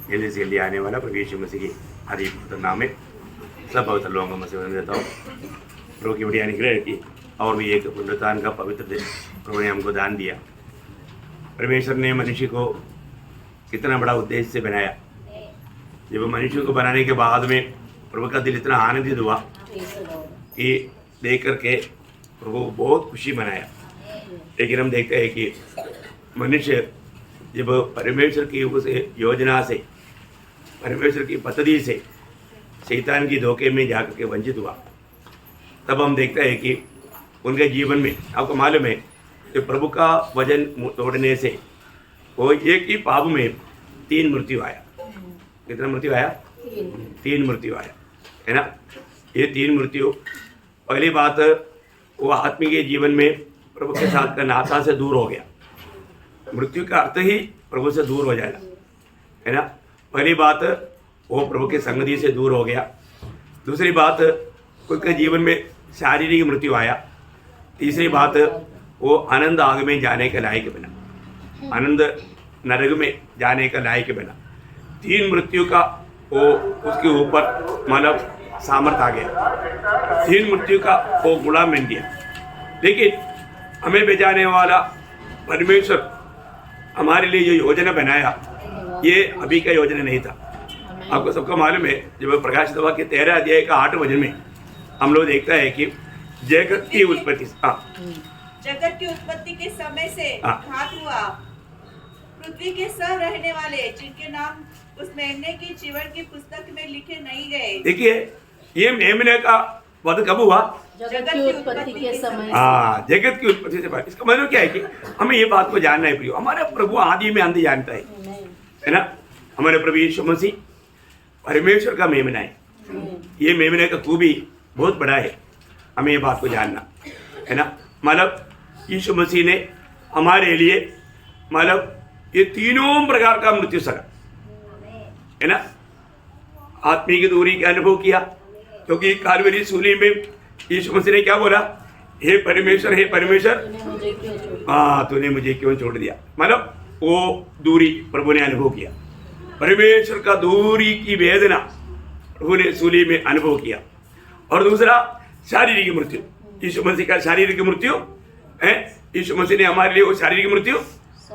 जल्दी से जल्दी आने वाला प्रभु यीशु मसीह की आदि पवित्र नाम में सब पवित्र लोगों में सेवन देता हूँ। प्रभु की बड़ी अनुग्रह की और भी एक पुनरुत्थान का पवित्र दिन प्रभु ने हमको दान दिया। परमेश्वर ने मनुष्य को कितना बड़ा उद्देश्य से बनाया। जब मनुष्य को बनाने के बाद में प्रभु का दिल इतना आनंदित हुआ कि देख करके प्रभु बहुत खुशी मनाया। लेकिन हम देखते हैं कि मनुष्य जब परमेश्वर की उस योजना से, परमेश्वर की पद्धति से शैतान की धोखे में जाकर के वंचित हुआ, तब हम देखते हैं कि उनके जीवन में, आपको मालूम है कि प्रभु का वचन तोड़ने से वो एक ही पाप में 3 मृत्यु आया। कितना मृत्यु आया? 3 मृत्यु आया, है ना। ये 3 मृत्यु, पहली बात वो आत्मिक के जीवन में प्रभु के साथ का नाता से दूर हो गया। मृत्यु का अर्थ ही प्रभु से दूर हो जाएगा, है ना। पहली बात वो प्रभु के संगति से दूर हो गया। दूसरी बात उसके जीवन में शारीरिक मृत्यु आया। तीसरी बात वो आनंद आग में जाने के लायक बना, आनंद नरक में जाने का लायक बना। 3 मृत्यु का वो उसके ऊपर मतलब सामर्थ आ गया। 3 मृत्यु का वो गुलाम बन गया। लेकिन हमें बचाने वाला परमेश्वर हमारे लिए जो योजना बनाया, ये अभी का योजना नहीं था। आपको सबको मालूम है, जब प्रकाशित वाक्य 13 अध्याय का 8 वचन में हम लोग देखता है कि जगत की उत्पत्ति, जगत की उत्पत्ति के समय से घात हुआ, पृथ्वी के सब रहने वाले जिनके नाम उस मेमने की जीवन की पुस्तक में लिखे नहीं गए। देखिए, ये मेमने का वध कब हुआ? जगत की उत्पत्ति के समय। जगत की उत्पत्ति से पहले। इसका मतलब क्या है कि हमें ये बात को जानना है प्रियो, हमारा प्रभु आदि में अंत जानता है ना। हमारे प्रभु यीशु मसीह परमेश्वर का मेमना है। ये मेमने का खूबी बहुत बड़ा है, हमें ये बात को जानना है ना। मतलब यीशु मसीह ने हमारे लिए मतलब ये 3 प्रकार का मृत्यु सका, है ना। आत्मिक दूरी का अनुभव किया, क्योंकि कालवरी सूली में यीशु मसीह ने क्या बोला? हे परमेश्वर, हे परमेश्वर, तूने मुझे क्यों छोड़ दिया। मतलब वो दूरी प्रभु ने अनुभव किया। परमेश्वर का दूरी की वेदना प्रभु ने सूली में अनुभव किया। और दूसरा शारीरिक मृत्यु, यीशु मसीह का शारीरिक मृत्यु है। यीशु मसीह ने हमारे लिए वो शारीरिक मृत्यु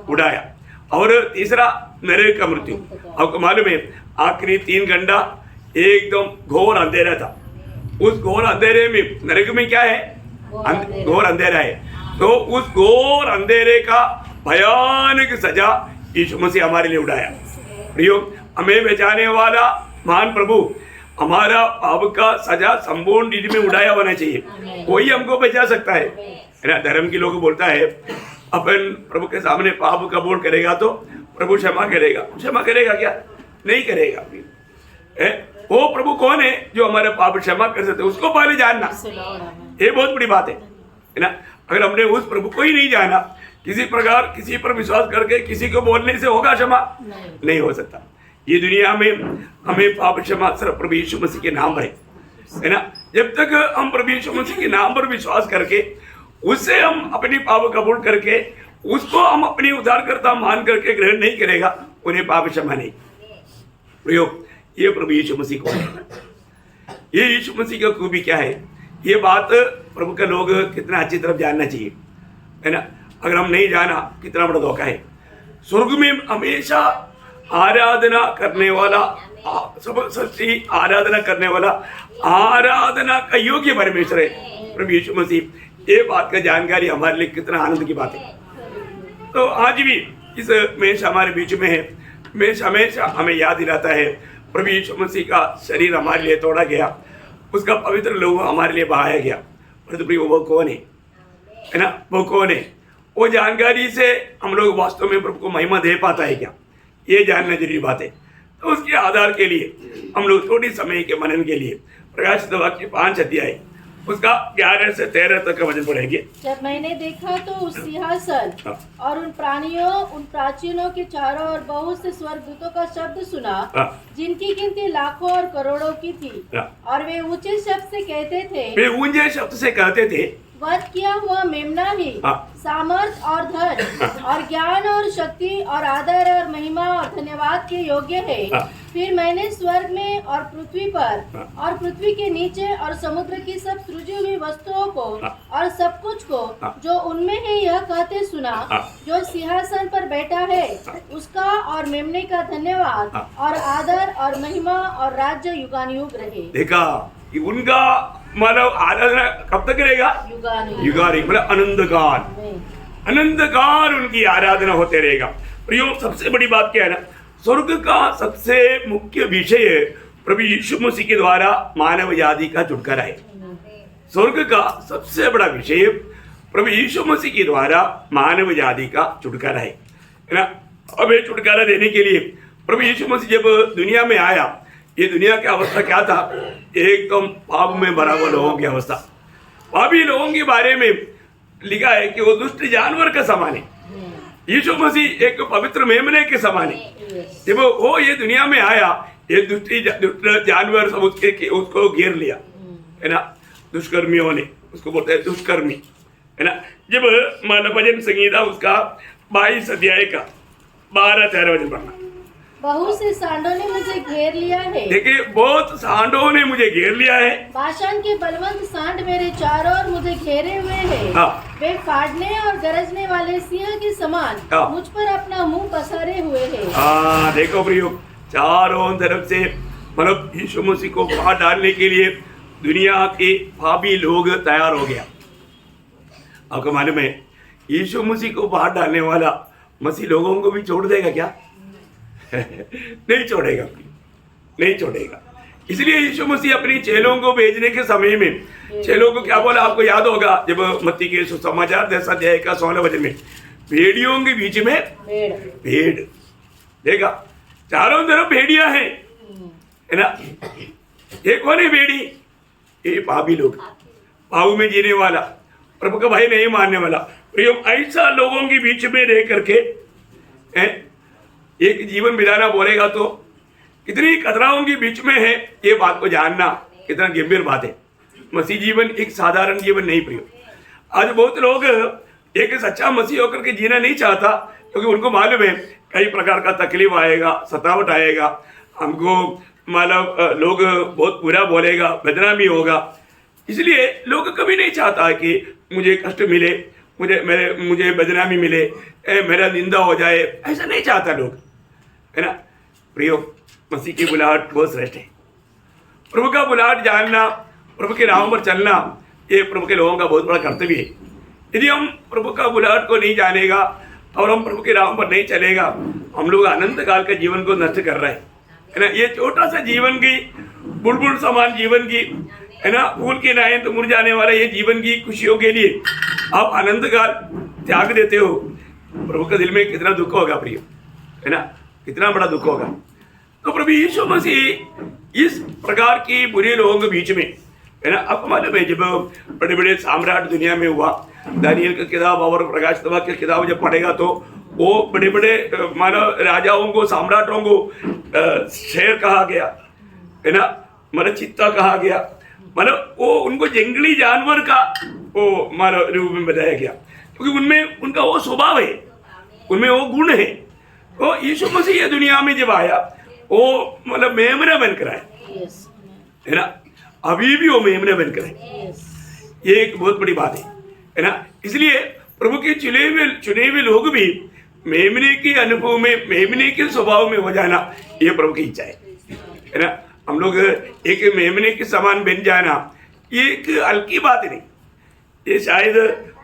उड़ाया। और तीसरा नरक का मृत्यु। आपको मालूम है, आखिरी 3 घंटा एकदम घोर अंधेरा था। उस घोर अंधेरे में, नरक में क्या है? घोर अंधेरा है। तो उस घोर अंधेरे का भयानक सजा यीशु मसीह हमारे लिए उड़ाया। प्रियो, हमें बचाने वाला महान प्रभु हमारा पाप का सजा संपूर्ण रीति में उड़ाया होना चाहिए। कोई हमको बचा सकता है ना। धर्म के लोग बोलता है अपन प्रभु के सामने पाप कबूल करेगा तो प्रभु क्षमा करेगा। क्षमा करेगा क्या? नहीं करेगा। वो प्रभु कौन है जो हमारे पाप क्षमा कर सकते? उसको पहले जानना, ये बहुत बड़ी बात है ना। अगर हमने उस प्रभु को ही नहीं जाना, किसी प्रकार किसी पर विश्वास करके किसी को बोलने से होगा क्षमा? नहीं हो सकता। ये दुनिया में हमें पाप क्षमा सिर्फ प्रभु यीशु मसीह के नाम पर है ना। जब तक हम प्रभु यीशु मसीह के नाम पर विश्वास करके उससे हम अपनी पाप कबूल करके उसको हम अपनी उद्धारकर्ता मान करके ग्रहण नहीं करेगा, उन्हें पाप क्षमा नहीं। प्रयोग, ये प्रभु यीशु मसीह कौन है? ये यीशु मसीह का खूबी क्या है? ये बात प्रभु के लोग कितना अच्छी तरफ जानना चाहिए, है ना। अगर हम नहीं जाना, कितना बड़ा धोखा है। स्वर्ग में हमेशा आराधना करने वाला, सब सच्ची आराधना करने वाला, आराधना का योग्य परमेश्वर है प्रभु यीशु मसीह। ये बात का जानकारी हमारे लिए कितना आनंद की बात है। तो आज भी इस मेष हमारे बीच में है। मेष हमेशा हमें याद दिलाता है प्रभु यीशु मसीह का शरीर हमारे लिए तोड़ा गया, उसका पवित्र लहू हमारे लिए बहाया गया। परंतु वो कौन है ना। वो कौन है? वो जानकारी से हम लोग वास्तव में प्रभु को महिमा दे पाता है क्या, ये जानना जरूरी बात है। तो उसके आधार के लिए हम लोग थोड़ी समय के मनन के लिए प्रकाशित वाक्य 5 अध्याय उसका 11 से 13 तक का वचन पढ़ेंगे। जब मैंने देखा तो उस सिंहासन और उन प्राणियों, उन प्राचीनों के चारों ओर बहुत से स्वर्गदूतों का शब्द सुना, जिनकी गिनती लाखों और करोड़ों की थी। और वे ऊंचे शब्द से कहते थे, वे ऊंचे शब्द से कहते थे, वध किया हुआ मेमना ही हाँ। सामर्थ और धन और ज्ञान और शक्ति और आदर और महिमा और धन्यवाद के योग्य है। हाँ। फिर मैंने स्वर्ग में और पृथ्वी पर हाँ। और पृथ्वी के नीचे और समुद्र की सब सृजी हुई वस्तुओं को हाँ। और सब कुछ को हाँ। जो उनमें है यह कहते सुना, हाँ। जो सिंहासन पर बैठा है उसका और मेमने का धन्यवाद हाँ। और आदर और महिमा और राज्य युगानुयुग रहे। देखा कि उनका मतलब आराधना कब तक रहेगा? युगानुयुग। युगारी मतलब अनंत काल, अनंत काल उनकी आराधना होते रहेगा। प्रियो, सबसे बड़ी बात क्या है ना, स्वर्ग का सबसे मुख्य विषय प्रभु यीशु मसीह के द्वारा मानव जाति का छुटकारा है। स्वर्ग का सबसे बड़ा विषय प्रभु यीशु मसीह के द्वारा मानव जाति का छुटकारा है ना। अब ये छुटकारा देने के लिए प्रभु यीशु मसीह जब दुनिया में आया, ये दुनिया की अवस्था क्या था? एकदम पाप में भरा हुआ लोगों की अवस्था। पापी लोगों के बारे में लिखा है कि वो दुष्ट जानवर का समान है। यीशु मसीह एक पवित्र मेमने के समान है। जब वो ये दुनिया में आया, ये दुष्ट जानवर सब उसको घेर लिया, है ना। दुष्कर्मियों ने, उसको बोलते हैं दुष्कर्मी, है ना। जब मानव भजन संगीता उसका 22 अध्याय का 12-13 वचन पढ़ना। बहुत से सांडों ने मुझे घेर लिया है। देखिए, बहुत सांडों ने मुझे घेर लिया है। बाशान के बलवंत सांड मेरे चारों ओर मुझे घेरे हुए हैं। हाँ। वे फाड़ने और गरजने वाले सिंह के समान हाँ। मुझ पर अपना मुंह पसारे हुए हैं। हाँ, देखो प्रियो, चारों तरफ से मतलब यीशु मसीह को फाड़ डालने के लिए दुनिया के पापी लोग तैयार हो गया। आपको मालूम है, यीशु मसीह को फाड़ डालने वाला मसीह लोगों को भी छोड़ देगा क्या? नहीं छोड़ेगा, नहीं छोड़ेगा। इसलिए यीशु मसीह अपनी चेलों को भेजने के समय में चेलों को क्या बोला? आपको याद होगा, जब मत्ती के सुसमाचार 10 अध्याय का 16 वचन में, भेड़ियों के बीच में भेड़। देखा, चारों तरफ भेड़िया है ना। ये कौन है भेड़ी? ये पापी लोग, पाप में जीने वाला, प्रभु का भाई नहीं मानने वाला। प्रियो, ऐसा लोगों के बीच में रह करके एक जीवन बिताना बोलेगा तो कितनी खतराओं के बीच में है, ये बात को जानना कितना गंभीर बात है। मसीह जीवन एक साधारण जीवन नहीं प्रियो। आज बहुत लोग एक सच्चा मसीह होकर के जीना नहीं चाहता, क्योंकि उनको मालूम है कई प्रकार का तकलीफ आएगा, सतावट आएगा, हमको मतलब लोग बहुत बुरा बोलेगा, बदनामी होगा। इसलिए लोग कभी नहीं चाहता कि मुझे कष्ट मिले, मुझे बदनामी मिले, मेरा निंदा हो जाए, ऐसा नहीं चाहता लोग, है ना। प्रियो, मसीह की बुलाहट बहुत श्रेष्ठ है। प्रभु का बुलाहट जानना, प्रभु के राहों पर चलना, ये प्रभु के लोगों का बहुत बड़ा कर्तव्य है। यदि हम प्रभु का बुलाहट को नहीं जानेगा और हम प्रभु के राहों पर नहीं चलेगा, हम लोग अनंत काल के जीवन को नष्ट कर रहे हैं, है ना। ये छोटा सा जीवन की बुलबुल समान जीवन की, है ना, फूल के नायन तो मुरझाने वाला ये जीवन की खुशियों के लिए आप अनंत काल त्याग देते हो। प्रभु के दिल में कितना दुख होगा प्रिय, है ना, कितना बड़ा दुख होगा। तो प्रभु यीशु मसीह इस प्रकार की बुरे लोगों के बीच में, है ना। आपको मालूम है, जब बड़े बड़े सम्राट दुनिया में हुआ, दानियल की किताब और प्रकाश की किताब जब पढ़ेगा तो वो बड़े बड़े मानव राजाओं को, सम्राटों को शेर कहा गया, है ना, मतलब चित्ता कहा गया, मतलब वो उनको जंगली जानवर का वो मानव रूप में बताया गया, क्योंकि उनमें उनका वो स्वभाव है, उनमें वो गुण है। तो यीशु मसीह दुनिया में जब आया, वो मतलब मेमना बनकर आया, है ना, अभी भी वो मेमना बनकर है। ये एक बहुत बड़ी बात है ना। इसलिए प्रभु के चुने हुए लोग भी मेमने के अनुभव में, मेमने के स्वभाव में हो जाना, ये प्रभु की इच्छा है ना। हम लोग एक मेमने के समान बन जाना, ये एक हल्की बात नहीं। ये शायद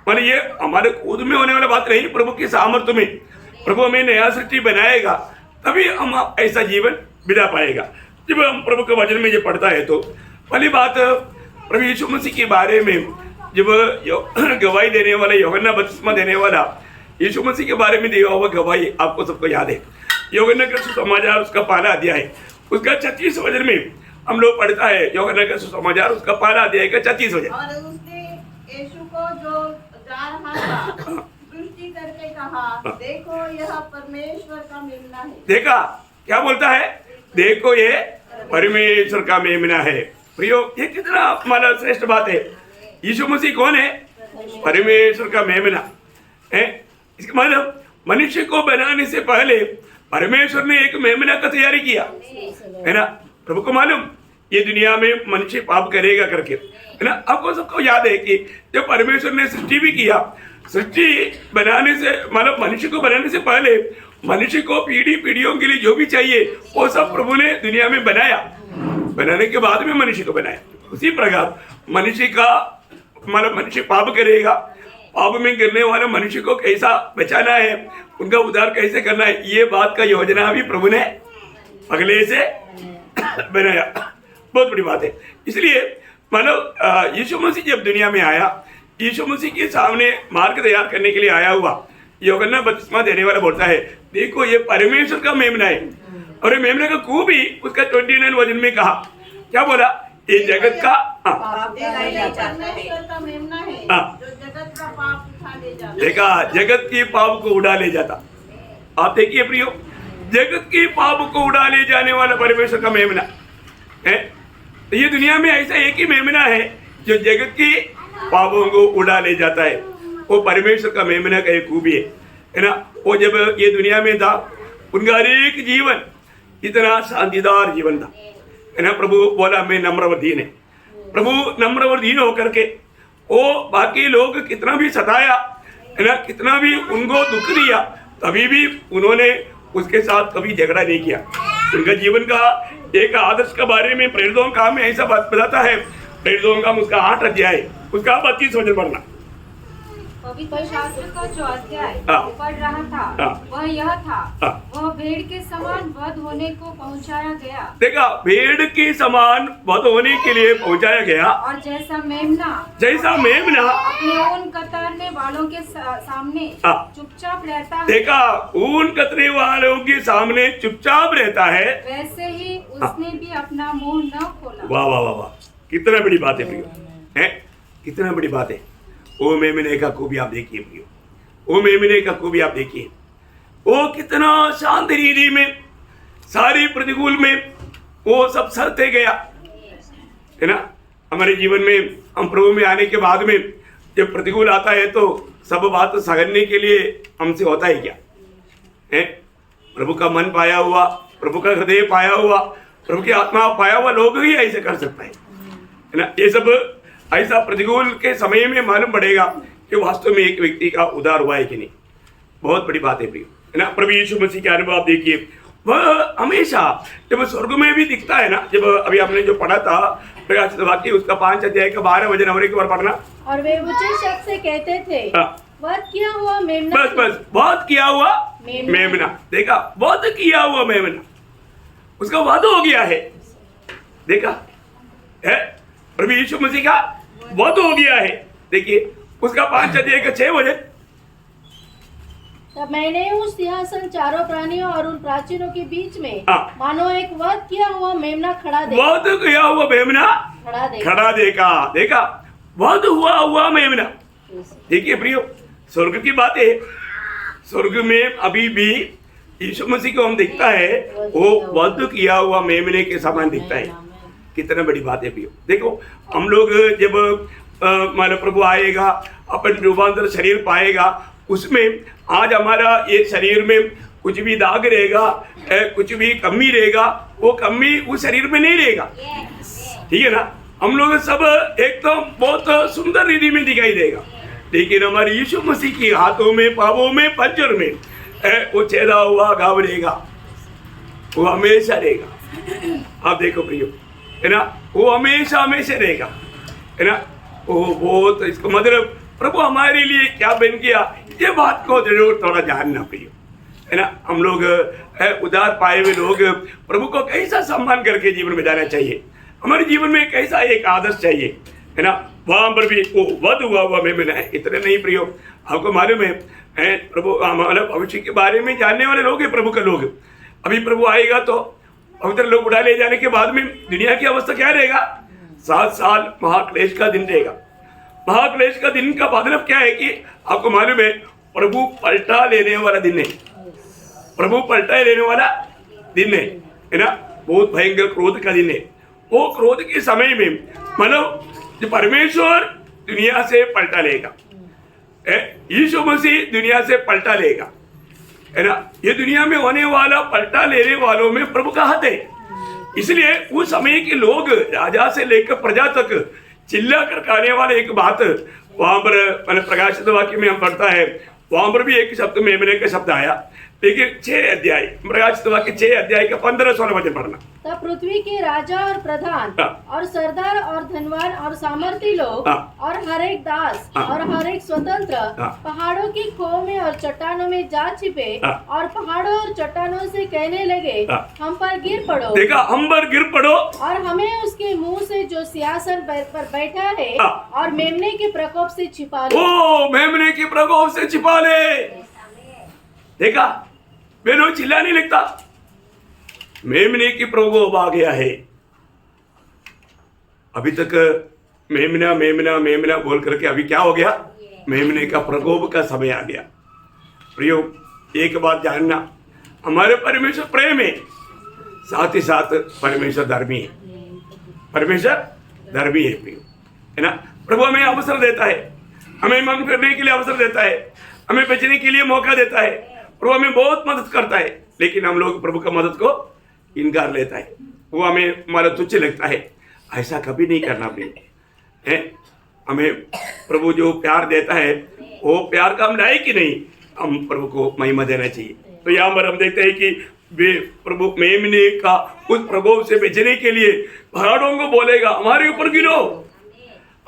मान ये हमारे खुद में होने वाला बात नहीं, प्रभु के सामर्थ्य में प्रभु हमें नया सृष्टि बनाएगा, तभी हम ऐसा जीवन बिता पाएगा। जब हम प्रभु के वचन में ये पढ़ता है तो पहली बात प्रभु यीशु मसीह के बारे में जब गवाही देने वाला, यूहन्ना बपतिस्मा देने वाला यीशु मसीह के बारे में दिया हुआ गवाही आपको सबको याद है। यूहन्ना का सुसमाचार उसका पहला अध्याय उसका 36 वचन में हम लोग पढ़ता है। यूहन्ना का सुसमाचार उसका पहला अध्याय का 36 वचन। और उसने यीशु को जो जा रहा था दृष्टि करके कहा, देखो यह परमेश्वर का मेमना है। देखा क्या बोलता है? देखो ये परमेश्वर का मेमना है। प्रियो, ये कितना हमारा श्रेष्ठ बात है। यीशु मसीह कौन है? परमेश्वर का मेमना है। इसका मतलब मनुष्य को बनाने से पहले परमेश्वर ने एक मेमना का तैयारी किया, है ना। प्रभु को मालूम ये दुनिया में मनुष्य पाप करेगा करके, है ना। आपको सबको याद है कि जब परमेश्वर ने सृष्टि भी किया, सृष्टि बनाने से मतलब मनुष्य को बनाने से पहले मनुष्य को पीढ़ियों के लिए जो भी चाहिए वो सब प्रभु ने दुनिया में बनाया, बनाने के बाद में मनुष्य को बनाया। उसी प्रकार मनुष्य का मतलब मनुष्य पाप करेगा, पाप में गिरने वाले मनुष्य को कैसा बचाना है, उनका उद्धार कैसे करना है, ये बात का योजना भी प्रभु ने अगले से बनाया। बहुत बड़ी बात है। इसलिए मतलब यीशु मसीह जब दुनिया में आया, यीशु मसीह के सामने मार्ग तैयार करने के लिए आया हुआ, यूहन्ना बपतिस्मा देने वाला बोलता है देखो ये परमेश्वर का मेमना है। और ये मेमना का खूबी उसका 29 वचन में कहा, क्या बोला, ये जगत का देखा जगत के पाप को उड़ा ले जाता। आप देखिए प्रियो, जगत के पाप को उड़ा ले जाने वाला परमेश्वर का मेमना है। तो ये दुनिया में ऐसा एक ही मेमना है जो जगत के पापों को उड़ा ले जाता है। वो परमेश्वर का मेमना का एक खूबी है ना। वो जब ये दुनिया में था उनका हर एक जीवन इतना शांतिदार जीवन था, है ना। प्रभु बोला मैं नम्र और दीन है। प्रभु नम्र और दीन होकर के वो बाकी लोग कितना भी सताया, है ना, कितना भी उनको दुख दिया, तभी भी उन्होंने उसके साथ कभी झगड़ा नहीं किया। उनका जीवन का एक आदर्श के बारे में प्रेरितों का में ऐसा बात बताता है, प्रेरितों का उसका 8 अध्याय उसका 25 वचन पढ़ना। पवित्र शास्त्र का जो अध्याय पढ़ रहा था वह यह था, वह भेड़ के समान वध होने को पहुंचाया गया। देखा, भेड़ के समान वध होने के लिए पहुंचाया गया। और जैसा मेमना अपने ऊन कतरने वालों के सामने चुपचाप रहता है, देखा ऊन कतरने वालों के सामने चुपचाप रहता है, वैसे ही उसने भी अपना मुंह न खोला। वाह वाह वाह वाह, कितना बड़ी बात है प्रियो, है कितना बड़ी बात है। ओ मेमने का खूबी आप देखिए प्रियो, ओ मेमने का खूबी आप देखिए, वो कितना शांत रीति में सारी प्रतिकूल में वो सब सहते गया, है ना। हमारे जीवन में हम प्रभु में आने के बाद में जब प्रतिकूल आता है तो सब बात सहने के लिए हमसे होता है क्या, है। प्रभु का मन पाया हुआ, प्रभु का हृदय पाया हुआ, प्रभु की आत्मा पाया हुआ लोग ही ऐसे कर सकता है ना। ये सब ऐसा प्रतिकूल के समय में मालूम पड़ेगा कि वास्तव में एक व्यक्ति का उद्धार हुआ है कि नहीं। बहुत बड़ी बात है प्रिय, है ना। प्रभु यीशु मसीह के अनुभव आप देखिए, वह हमेशा जब स्वर्ग में भी दिखता है ना, जब अभी आपने जो पढ़ा था प्रकाशित वाक्य उसका 5 अध्याय का 12 वचन और एक बार पढ़ना। और वे ऊंचे शब्द से कहते थे वध किया हुआ मेमना, बस वध किया हुआ मेमना, देखा वध किया हुआ मेमना, उसका वध हो गया है, देखा है। प्रभु यीशु मसीह का वध हो गया है। देखिए उसका 5 अध्याय का 6 वचन। तब मैंने उस सिंहासन, चारों प्राणियों और उन प्राचीनों के बीच में मानो एक वध किया हुआ मेमना खड़ा देखा। वध किया हुआ मेमना खड़ा देखा, देखा वध हुआ मेमना। देखिए प्रियो, स्वर्ग की बात है, स्वर्ग में अभी भी यीशु मसीह को हम दिखता है, वो वध किया हुआ मेमने के समान दिखता है। कितना बड़ी बात है प्रियो। देखो हम लोग जब हमारा प्रभु आएगा, अपन रूपांतर शरीर पाएगा, उसमें आज हमारा ये शरीर में कुछ भी दाग रहेगा, कुछ भी कमी रहेगा, वो कमी उस शरीर में नहीं रहेगा, ठीक है ना। हम लोग सब एक तो बहुत सुंदर रीति में दिखाई देगा, लेकिन हमारे यीशु मसीह के हाथों में, पावों में, पंजर में वो छेदा हुआ घाव रहेगा, वो हमेशा रहेगा। आप देखो प्रियो, है ना, वो हमेशा रहेगा, है ना। वो बहुत इसको मतलब प्रभु हमारे लिए क्या बन गया, ये बात को जरूर थोड़ा जानना प्रियो, है ना। हम लोग उद्धार पाए हुए लोग प्रभु को कैसा सम्मान करके जीवन में जाना चाहिए, हमारे जीवन में कैसा एक आदर्श चाहिए, है ना। वहां पर भी वो वध हुआ मेमना है। इतने नहीं प्रियो, आपको मालूम है प्रभु मतलब भविष्य के बारे में जानने वाले लोग हैं प्रभु के लोग। अभी प्रभु आएगा तो पवित्र लोग उड़ा ले जाने के बाद में दुनिया की अवस्था क्या रहेगा, 7 साल महाक्लेश का दिन रहेगा। महाक्लेश का दिन का मतलब क्या है कि आपको मालूम है प्रभु पलटा लेने वाला दिन है, प्रभु पलटा लेने वाला दिन है ना। बहुत भयंकर क्रोध का दिन है। वो क्रोध के समय में मानो जो परमेश्वर दुनिया से पलटा लेगा, यीशु मसीह दुनिया से पलटा लेगा, है ना। ये दुनिया में होने वाला पलटा लेने वालों में प्रभु का हाथ है। इसलिए उस समय के लोग राजा से लेकर प्रजा तक चिल्ला कर कहने वाले एक बात वहां पर प्रकाशित वाक्य में हम पढ़ता है, वहां पर भी एक शब्द मेमने का शब्द आया। देखिए 6 अध्याय प्रकाशित वाक्य 6 अध्याय का 15-16 वचन पढ़ना। तब पृथ्वी के राजा और प्रधान और सरदार और धनवान और सामर्थी लोग और हर एक दास और हर एक स्वतंत्र पहाड़ों की खो में और चट्टानों में जा छिपे और पहाड़ों और चट्टानों से कहने लगे, हम पर गिर पड़ो। देखा, हम पर गिर पड़ो और हमें उसके मुंह से जो सिंहासन पर बैठा है और मेमने के प्रकोप से छिपा लो। ओ, मेमने के प्रकोप से छिपा ले। देखा, बहनों चिल्ला नहीं लगता, मेमने की प्रकोप आ गया है। अभी तक मेमना मेमना मेमना बोल करके अभी क्या हो गया, मेमने का प्रकोप का समय आ गया। प्रियो, एक बात जानना, हमारे परमेश्वर प्रेम है, साथ ही साथ परमेश्वर धर्मी है। परमेश्वर धर्मी है प्रियो, है ना। प्रभु हमें अवसर देता है, हमें मन करने के लिए अवसर देता है, हमें बचने के लिए मौका देता है। प्रभु हमें बहुत मदद करता है, लेकिन हम लोग प्रभु का मदद को इनकार लेता है। वो हमें हमारा तुच्छ लगता है। ऐसा कभी नहीं करना प्रिय है। हमें प्रभु जो प्यार देता है वो प्यार का हम लायक ही नहीं, हम प्रभु को महिमा देना चाहिए। तो यहाँ पर हम देखते हैं कि वे प्रभु मेमने का उस प्रकोप से बचने के लिए पहाड़ों को बोलेगा, हमारे ऊपर गिरो,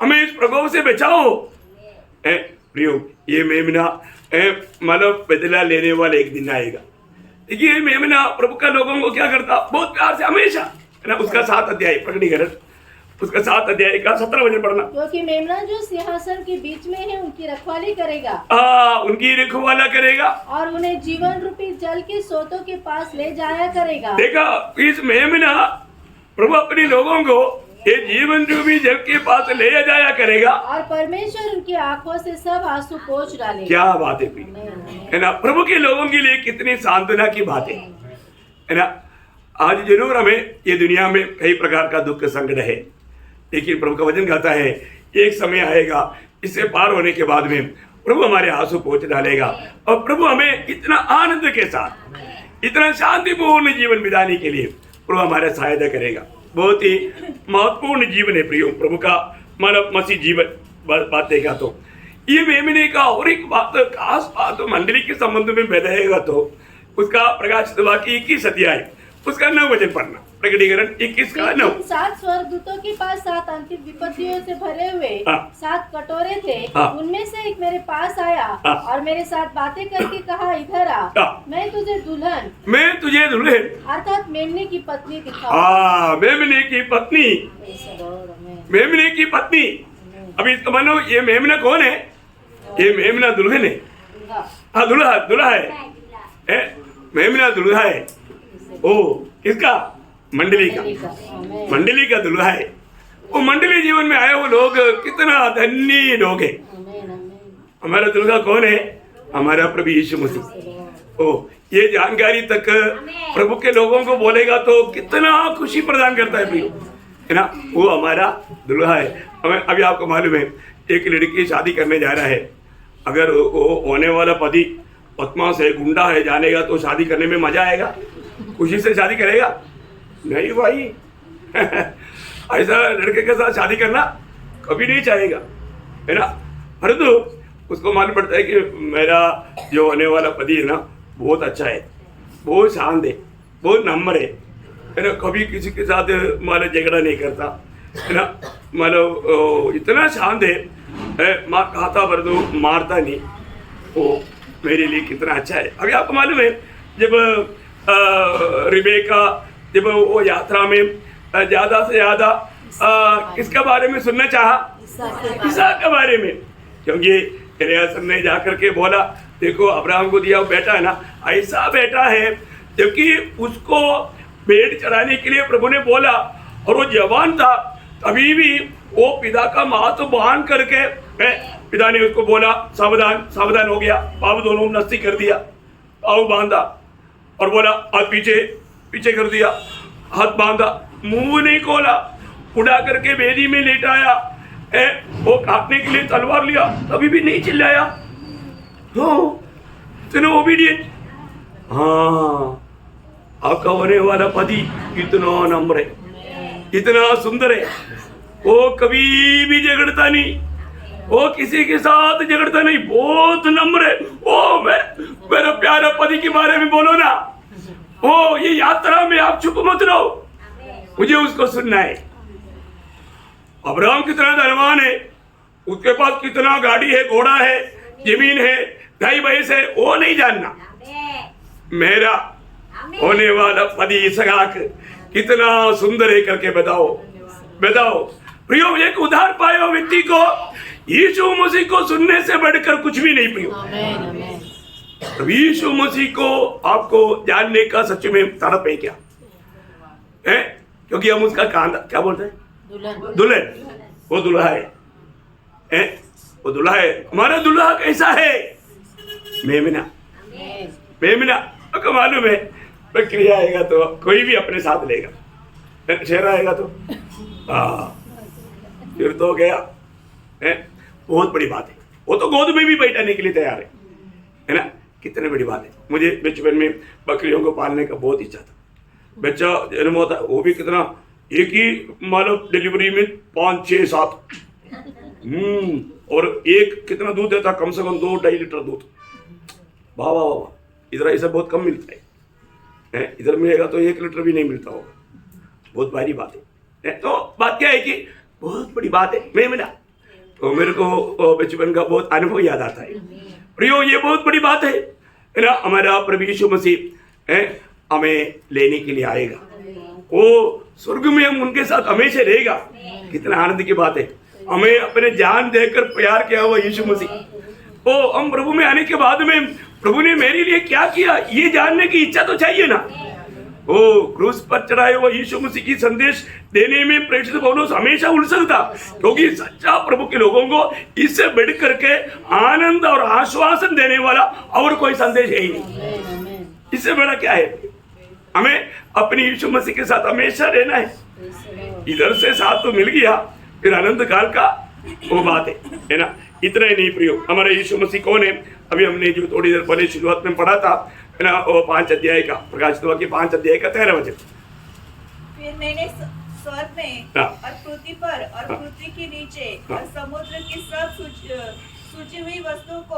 हमें इस प्रकोप से बचाओ। प्रियो, ये मेमना मतलब बदला लेने वाला एक दिन आएगा। देखिए, मेमना प्रभु का लोगों को क्या करता, बहुत प्यार से हमेशा, है ना। उसका 7 अध्याय प्रकटीकरण, उसका 7 अध्याय का 17 वचन पढ़ना। क्योंकि मेमना जो सिंहासन के बीच में है उनकी रखवाली करेगा, उनकी रखवाला करेगा और उन्हें जीवन रूपी जल के सोतों के पास ले जाया करेगा। देखा, इस मेमना प्रभु अपने लोगों को ये जीवन रूपी जल के पास ले जाया करेगा, और परमेश्वर उनकी आंखों से सब आंसू पोंछ डालेगा। क्या बात है प्रिय, है ना। प्रभु के लोगों के लिए कितनी सांत्वना की बात है ना। आज जरूर हमें ये दुनिया में कई प्रकार का दुख संकट है, लेकिन प्रभु का वचन कहता है एक समय आएगा, इससे पार होने के बाद में प्रभु हमारे आंसू पोंछ डालेगा, और प्रभु हमें इतना आनंद के साथ इतना शांतिपूर्ण जीवन बिताने के लिए प्रभु हमारा सहायता करेगा। बहुत ही महत्वपूर्ण जीवन है प्रियो प्रभु का, मानव मसीह जीवन बात देखा तो ये मेमने का और एक बात खास बात मंडली के संबंध में बताएगा तो उसका प्रकाशित वाक्य 21 अध्याय उसका 9 वचन पढ़ना। प्रकटीकरण 21 का 9। 7 स्वर्गदूतों के पास 7 अंतिम विपत्तियों से भरे हुए 7 कटोरे थे। उनमें से एक मेरे पास आया और मेरे साथ बातें करके कहा, इधर आ, मैं तुझे दुल्हन अर्थात मेमने की पत्नी दिखाऊंगा। मेमने की पत्नी, मेमने की पत्नी। अभी इसका मानो ये मेमना कौन है, ये मेमना दुल्हन है। हाँ, दूल्हा है, मेमना दूल्हा है। ओ, किसका, मंडली का दूल्हा है। वो मंडली जीवन में आए वो लोग कितना धन्य लोग हैं। हमारा दूल्हा कौन है, हमारा प्रभु यीशु मसीह। ओ, ये जानकारी तक प्रभु के लोगों को बोलेगा तो कितना खुशी प्रदान करता है प्रिय, है ना। वो हमारा दूल्हा है। हमें अभी आपको मालूम है एक लड़की शादी करने जा रहा है, अगर वो होने वाला पति बदमाश है, गुंडा है, जानेगा तो शादी करने में मजा आएगा, खुशी से शादी करेगा नहीं भाई। ऐसा लड़के के साथ शादी करना कभी नहीं चाहेगा, है ना। परंतु उसको मालूम पड़ता है कि मेरा जो होने वाला पति है ना बहुत अच्छा है, बहुत शांत है, बहुत नम्र है ना। कभी किसी के साथ मानो झगड़ा नहीं करता, है ना। मानो इतना शांत है, माँ खाता पर तो मारता नहीं। वो मेरे लिए कितना अच्छा है। अभी आपको मालूम है जब रिबेका जब वो यात्रा में ज्यादा से ज्यादा किसके बारे में सुनना चाहा, इसहाक के बारे में, क्योंकि एलियासर ने जाकर के बोला देखो अब्राहम को दिया बेटा है ना, ऐसा बेटा है, जबकि उसको भेड़ चराने के लिए प्रभु ने बोला और वो जवान था, तभी भी वो पिता का महत्व बयान करके पिता ने उसको बोला सावधान, सावधान हो गया। पाँव दोनों नस्ती कर दिया, पाँव बांधा और बोला हाथ पीछे पीछे कर दिया, हाथ बांधा, मुंह नहीं खोला, उड़ा करके बेदी में लेटाया, वो काटने के लिए तलवार लिया, तभी भी नहीं चिल्लाया, तो इतना ओबीडियंट। हाँ, आपका होने वाला पति कितना नम्र है, कितना सुंदर है। वो कभी भी झगड़ता नहीं, वो किसी के साथ झगड़ता नहीं, बहुत नम्र है। ओ मेरा प्यारा पति के बारे में बोलो ना। ओ ये यात्रा में आप चुप मत रहो, मुझे उसको सुनना है। अब्राहम कितना धनवान है, उसके पास कितना गाड़ी है, घोड़ा है, जमीन है, गाय भैंस है, वो नहीं जानना। मेरा होने वाला पति इसहाक कितना सुंदर है करके बताओ, बताओ। प्रियो, एक उधार पाए हुए व्यक्ति को यीशु मसीह को सुनने से बढ़कर कुछ भी नहीं प्रियो। तो यीशु मसीह को आपको जानने का सच में तड़प है क्या है? क्योंकि हम उसका कांदा क्या बोलते हैं, दुल्हन। वो दुल्हा है, वो दुल्हा है। हमारा दुल्हा कैसा है? मेमना, मेमना। आपको मालूम है, प्रक्रिया आएगा तो कोई भी अपने साथ लेगा, शेर आएगा तो फिर तो गया है। बहुत बड़ी बात है। वो तो गोद में भी बैठाने के लिए तैयार है ना। कितनी बड़ी बात है। मुझे बचपन में बकरियों को पालने का बहुत इच्छा था। बच्चा जन्म होता है, वो भी कितना, एक ही मतलब डिलीवरी में 5, 6, 7 और एक कितना दूध देता, कम से कम 2-2.5 लीटर दूध। वाह वाह वाह। इधर ऐसा बहुत कम मिलता है, इधर मिलेगा तो 1 लीटर भी नहीं मिलता होगा। बहुत भारी बात है। तो बात क्या है कि बहुत बड़ी बात है मेमना। तो मेरे को बचपन का बहुत अनुभव याद आता है। प्रियो, ये बहुत बड़ी बात है ना। हमारा प्रभु यीशु मसीह हमें लेने के लिए आएगा, वो स्वर्ग में हम उनके साथ हमेशा रहेगा। कितना आनंद की बात है। हमें अपने जान देकर प्यार किया हुआ यीशु मसीह, वो हम प्रभु में आने के बाद में प्रभु ने मेरे लिए क्या किया, ये जानने की इच्छा तो चाहिए ना। वो क्रूस पर चढ़ाए हुआ यीशु मसीह की संदेश देने में प्रेषित पौलुस हमेशा उलझन था, क्योंकि सच्चा प्रभु के लोगों को इससे बढ़ करके आनंद और आश्वासन देने वाला और कोई संदेश है ही नहीं। इससे बड़ा क्या है? हमें अपनी यीशु मसीह के साथ हमेशा रहना है। इधर से साथ तो मिल गया, फिर आनंद काल का वो बात है ना। इतना ही नहीं प्रियो, हमारा यीशु मसीह कौन है? अभी हमने जो थोड़ी देर पहले शुरुआत में पढ़ा था है ना, वो 5 अध्याय का, प्रकाशित वाक्य 5 अध्याय का 13 वचन। फिर मैंने स्वर्ग में और पृथ्वी पर और पृथ्वी के नीचे और समुद्र की सब सूची हुई वस्तुओं को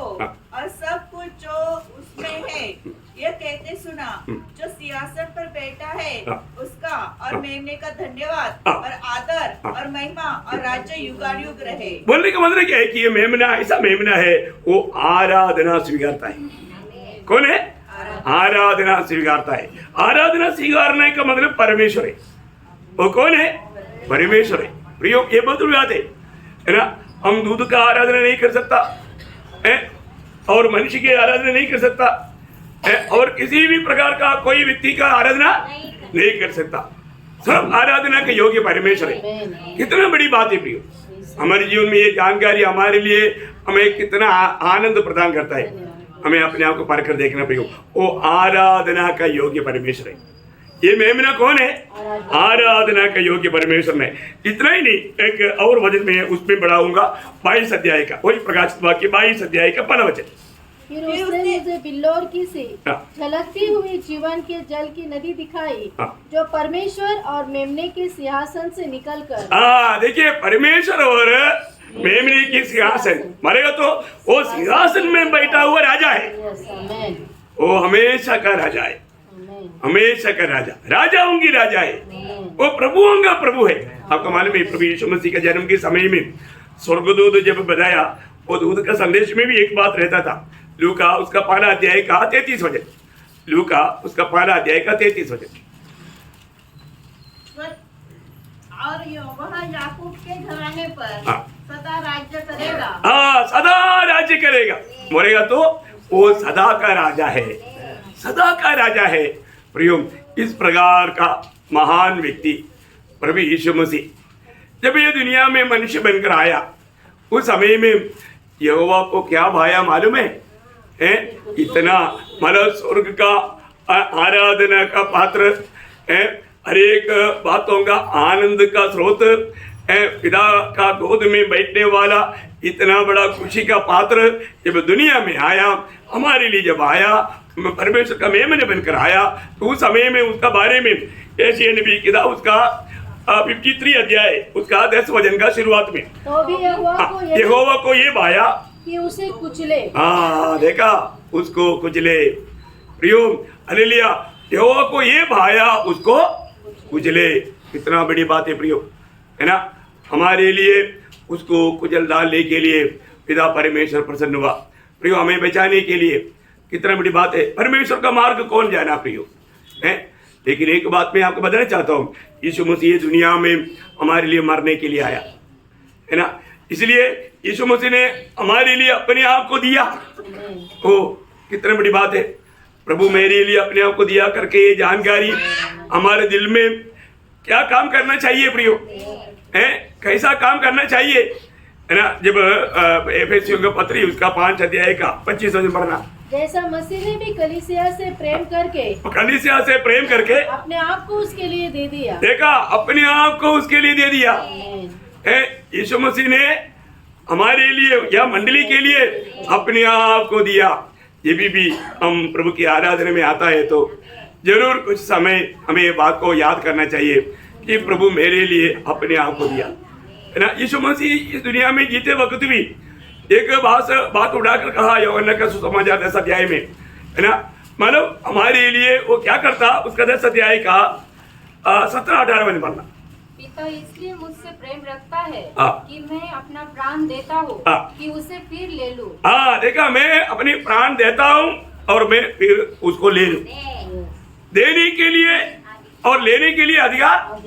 और सब कुछ जो उसमें है यह कहते सुना, जो सिंहासन पर बैठा है उसका और मेमने का धन्यवाद और आदर और महिमा और राज्य युगानुयुग रहे। बोलने का मतलब क्या है कि ये मेमना ऐसा मेमना है, वो आराधना स्वीकारता है। कौन है? आराधना स्वीकारता है। आराधना स्वीकारने का मतलब परमेश्वर है। वो कौन है? परमेश्वर है। प्रियो, ये बहुत बड़ी बात है ना। हम दूध का आराधना नहीं कर सकता है, और मनुष्य की आराधना नहीं कर सकता है, और किसी भी प्रकार का कोई व्यक्ति का आराधना नहीं कर सकता। सब आराधना के योग्य परमेश्वर है। कितना बड़ी बात है प्रियो। हमारे जीवन में ये जानकारी हमारे लिए हमें कितना आनंद प्रदान करता है। हमें अपने आप को पार कर देखना प्रियो, वो आराधना का योग्य परमेश्वर है। ये मेमना कौन है? आराधना का योग्य परमेश्वर में। इतना ही नहीं, एक और वचन में उसमें बढ़ाऊंगा 22 अध्याय का, वही प्रकाशित वाक्य 22 अध्याय का 1 वचन। फिर उसने मुझे बिल्लोर की सी झलकती हुई जीवन के जल की नदी दिखाई, जो परमेश्वर और मेमने के सिंहासन से निकलकर। देखिए, परमेश्वर और मेमने की सिंहासन, मारेगा तो वो सिंहासन में बैठा हुआ राजा है। वो हमेशा का राजा है, हमेशा का राजा, राजाओं की राजा है। वो प्रभुओं का प्रभु है। आपको मालूम है, प्रभु यीशु मसीह के जन्म के समय में स्वर्गदूत जब बताया, वो दूत का संदेश में भी एक बात रहता था। लूका उसका 1 अध्याय का 33 वचन। लूका उसका 1 अध्याय का 33 वचन। और वह याकूब के घराने पर सदा राज्य करेगा। सदा राज्य करेगा। मरेगा तो वो सदा का राजा है, सदा का राजा है। प्रियो, इस प्रकार का महान व्यक्ति प्रभु यीशु मसीह जब ये दुनिया में मनुष्य बनकर आया, उस समय में यहोवा को क्या भाया मालूम है? इतना मतलब स्वर्ग का आराधना का पात्र, हर एक बातों का आनंद का स्रोत, पिता का गोद में बैठने वाला इतना बड़ा खुशी का पात्र जब दुनिया में आया, हमारे लिए जब आया, परमेश्वर का मेमने बनकर आया, तो उस समय में उसका बारे में ऐसे नबी किताब उसका 53 अध्याय उसका 10 वचन का शुरुआत में तो भी यहोवा को ये भाया कि उसे कुचले। हाँ देखा, उसको कुचले। प्रियो हालेलुया, यहोवा को ये भाया उसको कुचले। कितना बड़ी बात है प्रियो, है ना। हमारे लिए उसको कुचल डालने के लिए पिता परमेश्वर प्रसन्न हुआ। प्रियो हमें बचाने के लिए कितना बड़ी बात है। परमेश्वर का मार्ग कौन जाना प्रियो है। लेकिन एक बात मैं आपको बताना चाहता हूँ, यीशु मसीह दुनिया में हमारे लिए मरने के लिए आया, है ना। इसलिए यीशु मसीह ने हमारे लिए अपने आप को दिया। ओ कितनी बड़ी बात है। प्रभु मेरे लिए अपने आप को दिया करके ये जानकारी हमारे दिल में क्या काम करना चाहिए प्रियो है, कैसा काम करना चाहिए, है ना। जब एफेसियों का पत्री उसका 5 अध्याय का 25 वचन पढ़ना। जैसा मसीह ने भी कलीसिया से प्रेम करके अपने आप को उसके लिए दे दिया। देखा, अपने आप को उसके लिए दे दिया है। यीशु मसीह ने हमारे लिए या मंडली के लिए अपने आप को दिया। ये भी हम प्रभु की आराधना में आता है तो जरूर कुछ समय हमें ये बात को याद करना चाहिए कि प्रभु मेरे लिए अपने आप को दिया, है ना। यीशु मसीह इस दुनिया में जीते वक्त भी एक बात उड़ाकर कहा यूहन्ना का सुसमाचार 10 अध्याय में, है ना। मतलब हमारे लिए वो क्या करता, उसका 10 अध्याय का 17-18 में पढ़ना। पिता इसलिए मुझसे प्रेम रखता है हाँ। कि मैं अपना प्राण देता हूँ हाँ। कि उसे फिर ले लूं। हाँ देखा, मैं अपनी प्राण देता हूँ और मैं फिर उसको ले लूं। देने के लिए और लेने के लिए अधिकार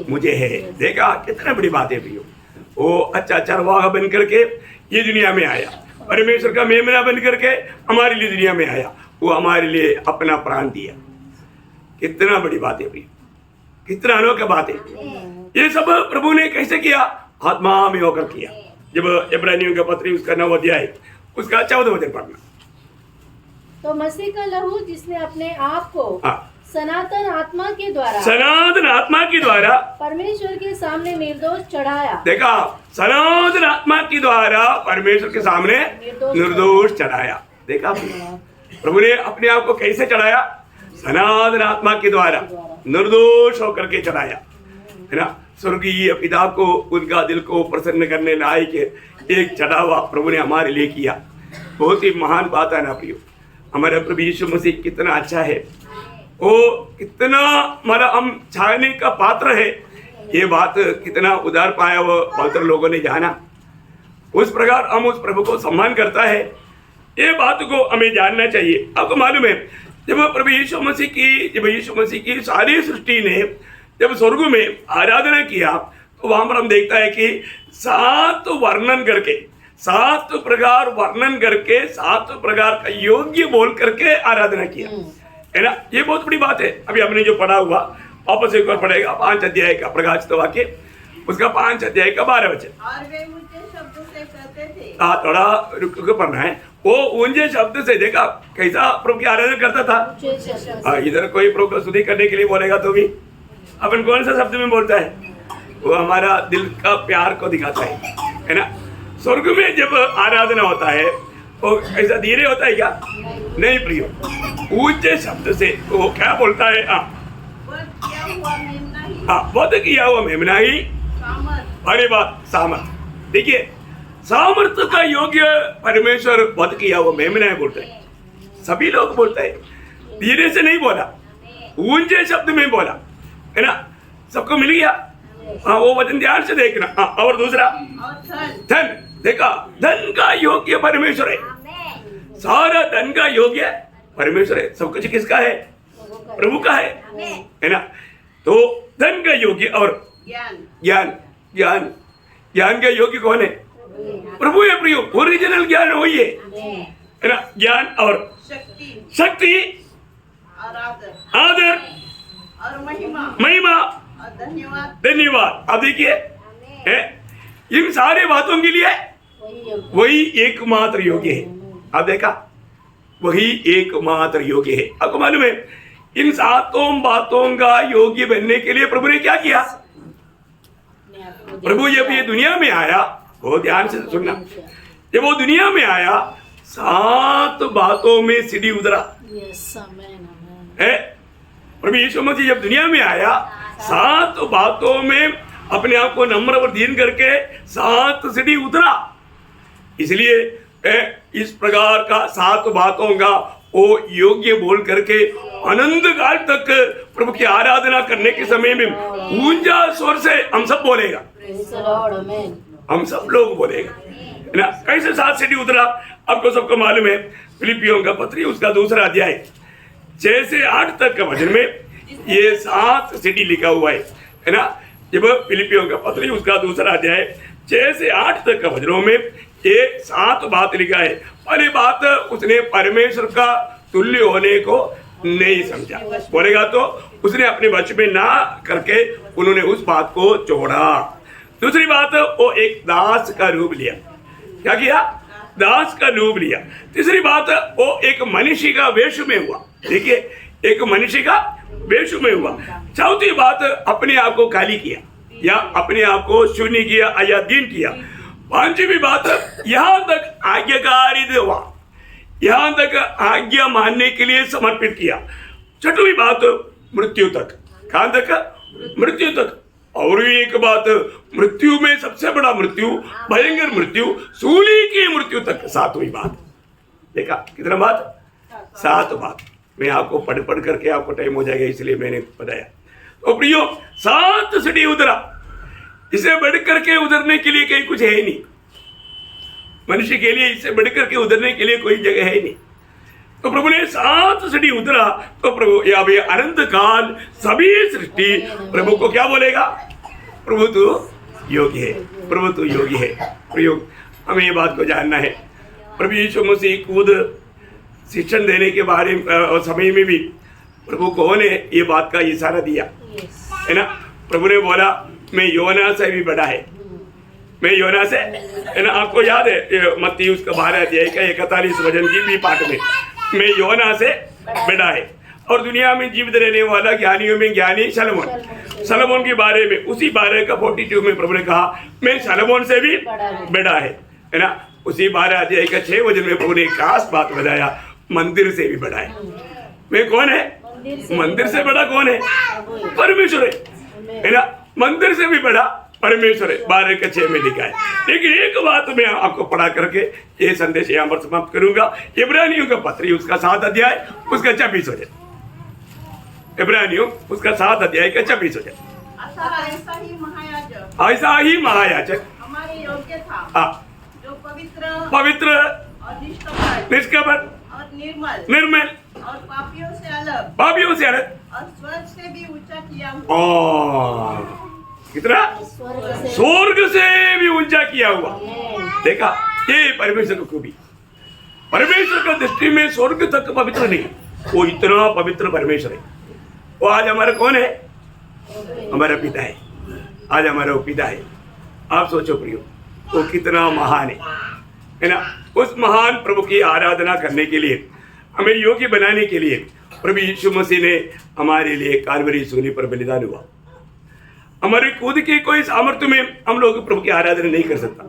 मुझे है। देखा कितना बड़ी बात है प्रियो। वो अच्छा चरवाहा बन करके ये दुनिया में आया, परमेश्वर का मेमना बन करके हमारे लिए दुनिया में आया, वो हमारे लिए अपना प्राण दिया। कितना बड़ी बात है प्रियो, कितना अनोखा बात है। ये सब प्रभु ने कैसे किया, आत्मा में होकर किया। जब इब्रानियों का पत्री उसका 9 अध्याय उसका 14 वचन पढ़ना। तो मसीह का लहू जिसने अपने आप को हाँ। सनातन आत्मा के द्वारा परमेश्वर के सामने निर्दोष चढ़ाया। देखा, सनातन आत्मा के द्वारा परमेश्वर के सामने निर्दोष चढ़ाया। देखा, प्रभु ने अपने आप को कैसे चढ़ाया, सनातन आत्मा के द्वारा निर्दोष होकर के चढ़ाया, है ना। स्वर्गीय पिता को उनका दिल को प्रसन्न करने लायक एक चढ़ावा प्रभु ने हमारे लिए किया। बहुत ही महान बात है ना प्रियो। हमारा प्रभु यीशु मसीह कितना अच्छा है, वो कितना हमारा हम चाहने का पात्र है। ये बात कितना उदार पाया वो पवित्र लोगों ने जाना। उस प्रकार हम उस प्रभु को सम्मान करता है, ये बात को हमें जानना चाहिए। आपको मालूम है, जब प्रभु यीशु मसीह की सारी सृष्टि ने जब स्वर्ग में आराधना किया तो वहां पर हम देखता है कि 7 प्रकार का योग्य बोल करके आराधना किया, है ना। ये बहुत बड़ी बात है। अभी हमने जो पढ़ा हुआ वापस एक बार पढ़ेगा, 5 अध्याय का प्रकाशित वाक्य उसका 5 अध्याय का 12 वचन। और वे ऊंचे शब्द से कहते थे। हाँ, थोड़ा रुक के पढ़ना है। वो ऊंचे शब्द से, देखा कैसा प्रभु की आराधना करता था। हाँ, इधर कोई प्रभु को स्तुति करने के लिए बोलेगा तो भी अपन कौन सा शब्द में बोलता है, वो हमारा दिल का प्यार को दिखाता है ना। स्वर्ग में जब आराधना होता है वो ऐसा धीरे होता है क्या, नहीं प्रियो, ऊंचे शब्द से वो क्या बोलता है, वध किया हुआ मेमना ही अरे बात सामर्थ। देखिए, सामर्थ का योग्य परमेश्वर वध किया हुआ मेमना है बोलते हैं। सभी लोग बोलते हैं, धीरे से नहीं बोला, ऊंचे शब्द में बोला, है ना। सबको मिल गया। हाँ, वो वचन ध्यान से देखना। हाँ, और दूसरा धन। देखा, धन का योग्य परमेश्वर है, सारा धन का योग्य परमेश्वर है। सब कुछ किसका है, प्रभु का है ना। तो धन का योग्य और ज्ञान का योग्य कौन है, प्रभु है प्रियो। ओरिजिनल ज्ञान वही है ना। ज्ञान और शक्ति और आदर और महिमा और धन्यवाद। अब देखिए, इन सारे बातों के लिए वही एकमात्र योग्य है। अब देखा, वही एकमात्र योग्य है। आपको मालूम है, इन 7 बातों का योग्य बनने के लिए प्रभु ने क्या किया। प्रभु जब ये दुनिया में आया, बहुत ध्यान से सुनना। जब वो दुनिया में आया 7 बातों में सीढ़ी उतरा। प्रभु यीशु मसीह जब दुनिया में आया 7 बातों में अपने आप को नम्र और दीन करके 7 सीढ़ी उतरा। इसलिए इस प्रकार का 7 बातों का वो योग्य बोल करके अनंत काल तक प्रभु की आराधना करने के समय में ऊंचा स्वर से हम सब बोलेगा, हम सब लोग बोलेगा ना। कैसे 7 सीढ़ी उतरा आपको सबको मालूम है। फिलिपियों का पत्री उसका 2 अध्याय 6 से 8 तक का वचन में ये 7 सीढ़ी लिखा हुआ है ना। जब फिलिपियों का पत्री उसका 2 अध्याय 6 से 8 तक का वचनों में ये 7 बात लिखा है। पहली बात, उसने परमेश्वर का तुल्य होने को नहीं समझा। बोलेगा तो उसने अपने वश में ना करके उन्होंने उस बात को छोड़ा। दूसरी बात, वो एक दास का रूप लिया। क्या किया? दास का रूप लिया। तीसरी बात, वो एक मनुष्य का वेश में हुआ। देखिए, एक मनुष्य का वेश में हुआ। चौथी बात, अपने आप को खाली किया या अपने आप को शून्य किया या दीन किया। पांचवी बात, यहां तक आज्ञाकारी हुआ, यहां तक आज्ञा मानने के लिए समर्पित किया। छठवीं बात, मृत्यु तक। कहां तक? मृत्यु तक। और एक बात, मृत्यु में सबसे बड़ा मृत्यु, भयंकर मृत्यु, सूली की मृत्यु तक। 7वीं बात। देखा कितना बात? 7 बात। मैं आपको पढ़ करके आपको टाइम हो जाएगा इसलिए मैंने बताया। तो प्रियो, 7 सीढ़ी उतरा। इसे बढ़ करके उतरने के लिए कहीं कुछ है ही नहीं। मनुष्य के लिए इससे बढ़ करके उतरने के लिए कोई जगह है ही नहीं। तो प्रभु ने 7 सीढ़ी उतरा। तो प्रभु यहाँ पे अनंत काल सभी सृष्टि प्रभु को क्या बोलेगा? प्रभु तू योग्य है, प्रभु तू योग्य है। प्रयोग हमें ये बात को जानना है। प्रभु यीशु मसीह खुद शिक्षण देने के बारे में समय में भी प्रभु को ने ये बात का इशारा दिया है ना। प्रभु ने बोला, मैं योना से भी बड़ा है, मैं योना से, है ना। आपको याद है मत्ती उसका 12 अध्याय का 41 वचन की भी पाठ में, मैं योना से बड़ा है। और दुनिया में जीवित रहने वाला ज्ञानियों में ज्ञानी सलोमोन के बारे में उसी 12 का 42 में प्रभु ने कहा, मैं सलोमोन से भी बड़ा है ना। उसी 12 अध्याय का 6 वचन में प्रभु ने एक खास बात बताया, मंदिर से भी बड़ा है। मैं कौन है? मंदिर से बड़ा कौन है? परमेश्वर है ना। मंदिर से भी बड़ा परमेश्वर है। 12 के 6 में लिखा है। लेकिन एक बात मैं आपको पढ़ा करके ये संदेश यहाँ पर समाप्त करूंगा। इब्रानियों का पत्री उसका 7 अध्याय उसका 26 वचन। इब्रानियों उसका 7 अध्याय का 26 वचन। ऐसा ही महायाजक हमारे योग्य था, हाँ, जो पवित्र और निष्कपट और निर्मल और पापियों से अलग और स्वर्ग से भी ऊंचा किया हुआ। कितना? स्वर्ग से भी ऊंचा किया हुआ। देखा, ये परमेश्वर की खूबी। परमेश्वर का दृष्टि में स्वर्ग तक पवित्र नहीं, वो इतना पवित्र परमेश्वर है। वो आज हमारा कौन है? हमारा पिता है। आज हमारा वो पिता है। आप सोचो प्रियो, वो कितना महान है ना। उस महान प्रभु की आराधना करने के लिए, हमें योग्य बनाने के लिए प्रभु यीशु मसीह ने हमारे लिए काल्वरी सूली पर बलिदान हुआ। हमारे खुद की कोई सामर्थ्य में हम लोग प्रभु की आराधना नहीं कर सकता,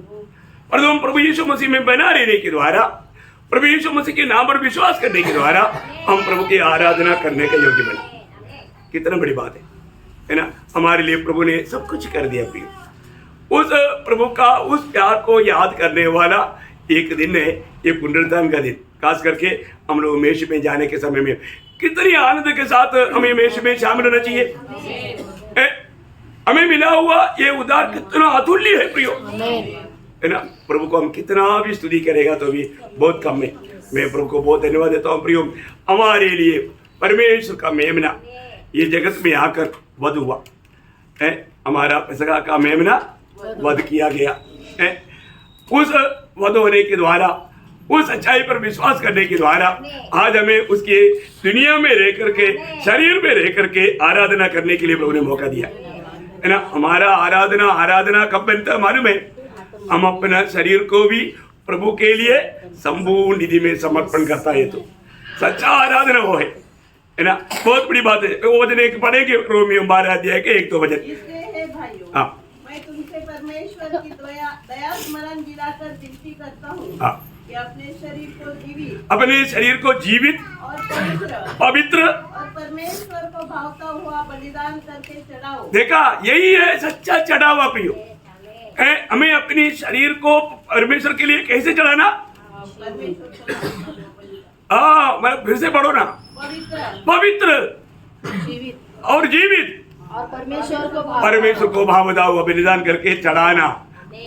परंतु हम प्रभु यीशु मसीह में बना रहने के द्वारा, प्रभु यीशु मसीह के नाम पर विश्वास करने के द्वारा हम प्रभु की आराधना करने का योग्य बने। कितना बड़ी बात है ना। हमारे लिए प्रभु ने सब कुछ कर दिया। प्रिय, उस प्रभु का उस प्यार को याद करने वाला एक दिन है ये पुनरुत्थान का दिन। खास करके हम लोग मेष में जाने के समय में कितनी आनंद के साथ हमें मेष में शामिल होना चाहिए। हमें मिला हुआ ये उद्धार कितना अतुल्य है प्रियो, है ना। प्रभु को हम कितना भी स्तुति करेगा तो भी बहुत कम है। मैं प्रभु को बहुत धन्यवाद देता हूँ प्रियो। हमारे लिए परमेश्वर का मेमना ये जगत में आकर वध हुआ है। हमारा पेसका का मेमना वध किया गया है। उस वध होने के द्वारा, उस सच्चाई पर विश्वास करने के द्वारा आज हमें उसके दुनिया में रह करके, शरीर में रह करके आराधना करने के लिए प्रभु ने मौका दिया है ना। हमारा आराधना कब बनता है मालूम है? हम अपना शरीर को भी प्रभु के लिए संपूर्ण निधि में समर्पण करता है। तो सच्चा आराधना वो है ना। बहुत बड़ी बात है। वो वचन एक पढ़ेंगे, रोमियो 12 अध्याय के 1-2 वचन। इसलिए हे भाइयों, हाँ, मैं तुमसे परमेश्वर की दया स्मरण दिलाकर विनती करता हूँ हाँ। कि अपने शरीर को जीवित अपने शरीर को जीवित और पवित्र पवित्र और परमेश्वर को भावता हुआ बलिदान करके चढ़ाओ। देखा, यही है सच्चा चढ़ावा प्रियो। हमें अपने शरीर को परमेश्वर के लिए कैसे चढ़ाना? परमेश्वर को हाँ, मतलब फिर से पढ़ो ना। पवित्र पवित्र जीवित और जीवित और परमेश्वर को भाव परमेश्वर को भावता हुआ बलिदान करके चढ़ाना,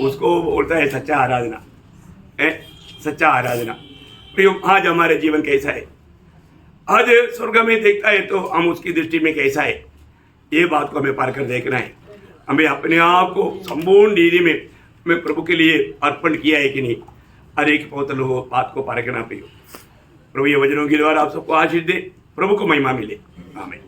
उसको बोलता है सच्चा आराधना। है सच्चा आराधना। प्रियो, आज हमारे जीवन कैसा है? आज स्वर्ग में देखता है तो हम उसकी दृष्टि में कैसा है, ये बात को हमें पार कर देखना है। हमें अपने आप को संपूर्ण नीति में हमें प्रभु के लिए अर्पण किया है कि नहीं, हर एक पौतल हो बात को पार करना। प्रियो, प्रभु ये वचनों के द्वारा आप सबको आशीष दे, प्रभु को महिमा मिले। आमीन।